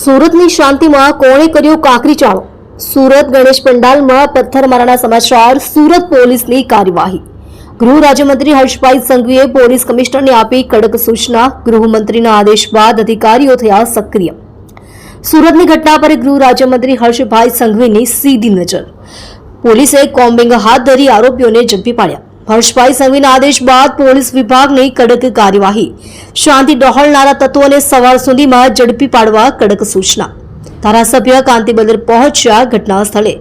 સુરતની શાંતિમાં કોણે કર્યો કાંકરી ચાળો? સુરત ગણેશ પંડાલમાં પથ્થરમારાના સમાચાર. સુરત પોલીસની કાર્યવાહી. ગૃહ રાજ્યમંત્રી હર્ષભાઈ સંઘવીએ પોલીસ કમિશનરને આપી કડક સૂચના. ગૃહમંત્રીના આદેશ બાદ અધિકારીઓ થયા સક્રિય. સુરતની ઘટના પર ગૃહ રાજ્યમંત્રી હર્ષભાઈ સંઘવીની સીધી નજર. પોલીસે કોમ્બિંગ હાથ ધરી આરોપીઓને ઝડપી પાડ્યા. હર્ષભાઈ સંઘવીના આદેશ બાદ પોલીસ વિભાગની કડક કાર્યવાહી. શાંતિ ડહોળનારા તત્વોને સવાર સુધીમાં ઝડપી પાડવા કડક સૂચના. ધારાસભ્ય કાંતિબદર પહોંચ્યા ઘટના સ્થળે.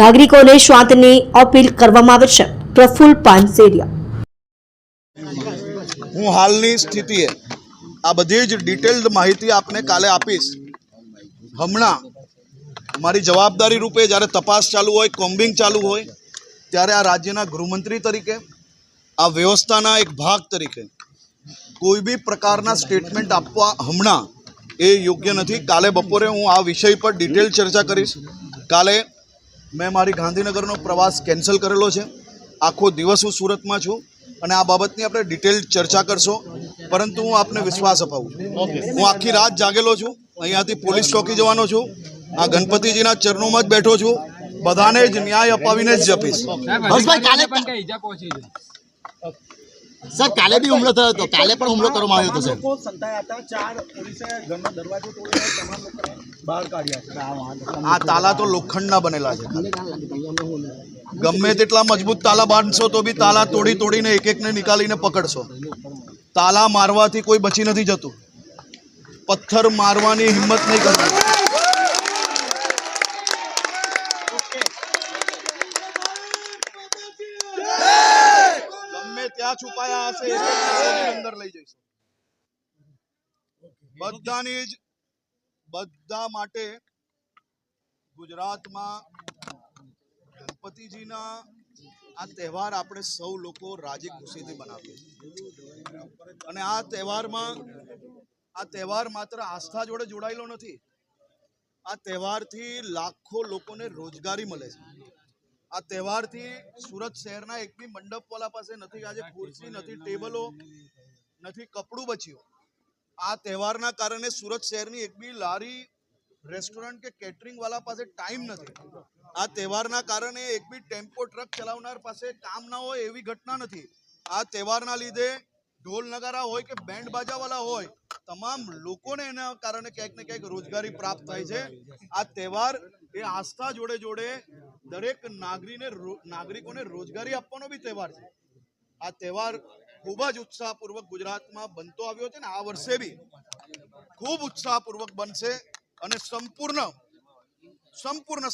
નાગરિકોને શાંતિની અપીલ કરવામાં આવે છે. પ્રફુલ્લ પાનસેરિયા. હું હાલની સ્થિતિએ આ બધી જ ડિટેલ્ડ માહિતી આપને કાલે આપીશ. હમણાં મારી જવાબદારી રૂપે જ્યારે તપાસ ચાલુ હોય, કોમ્બિંગ ચાલુ હોય, ત્યારે આ રાજ્યના ગૃહમંત્રી તરીકે, આ વ્યવસ્થાના એક ભાગ તરીકે કોઈ બી પ્રકારના સ્ટેટમેન્ટ આપવા હમણાં એ યોગ્ય નથી. કાલે બપોરે હું આ વિષય પર ડિટેલ ચર્ચા કરીશ. કાલે મેં મારી ગાંધીનગરનો પ્રવાસ કેન્સલ કરેલો છે. આખો દિવસ હું સુરતમાં છું અને આ બાબતની આપણે ડિટેલ ચર્ચા કરશો. પરંતુ હું આપને વિશ્વાસ અપાવું છું, હું આખી રાત જાગેલો છું. અહીંયાથી પોલીસ ચોકી જવાનો છું. આ ગણપતિજીના ચરણોમાં જ બેઠો છું. બધાને જ ન્યાય અપાવીને જ જપીશ. સર, કાલે બી હુમલો થયો હતો, કાલે પણ હુમલો કરવામાં આવ્યો હતો. લોકો સંતાયા હતા. 4 પોલીસે ઘરનો દરવાજો તોડીને તમામ લોકોને બહાર કાઢ્યા. આ તાલા તો લોખંડના બનેલા છે. ગમે તેટલા મજબૂત તાલા બાંધશો તો બી તાલા તોડી તોડીને એક એકને નીકાળીને પકડશો. તાલા મારવાથી કોઈ બચી નથી જતું. પથ્થર મારવાની હિંમત નહીં કરવી. ગમે ત્યાં છુપાયા હશે અંદર લઈ જઈશું. બધા માટે ગુજરાતમાં ગણપતિજીના આ તહેવાર આપણે સૌ લોકો રાજી ખુશીથી બનાવીએ છીએ. અને આ તહેવાર માત્ર આસ્થા જોડે જોડાયેલો નથી. આ તહેવારથી લાખો લોકોને રોજગારી મળે છે. આ તહેવારથી સુરત શહેરના એક બી મંડપવાલા પાસે નથી આજે ખુરશી, નથી ટેબલો, નથી કપડું બચ્યું. આ તહેવારના કારણે સુરત શહેરની એક બી લારી, રેસ્ટોરન્ટ કે કેટરિંગ વાળા પાસે ટાઈમ નથી. આ તહેવારના કારણે એક બી ટેમ્પો ટ્રક ચલાવનાર પાસે કામ ના હોય એવી ઘટના નથી. આ તહેવારના લીધે ઢોલ નગારા હોય કે બેન્ડ બાજાવાળા હોય, તમામ લોકોને એના કારણે ક્યાંક ને ક્યાંક રોજગારી પ્રાપ્ત થાય છે. આ તહેવાર એ આસ્થા જોડે જોડે દરેક નાગરિકોને રોજગારી આપવાનો બી તહેવાર છે. આ તહેવાર ખૂબ જ ઉત્સાહપૂર્વક ગુજરાતમાં બનતો આવ્યો છે ને આ વર્ષે બી ખૂબ ઉત્સાહપૂર્વક બનશે અને સંપૂર્ણ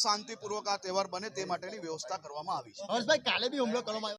શાંતિપૂર્વક આ તહેવાર બને તે માટેની વ્યવસ્થા કરવામાં આવી છે. હર્ષભાઈ, કાલે બી હુમલો કરવામાં આવ્યો.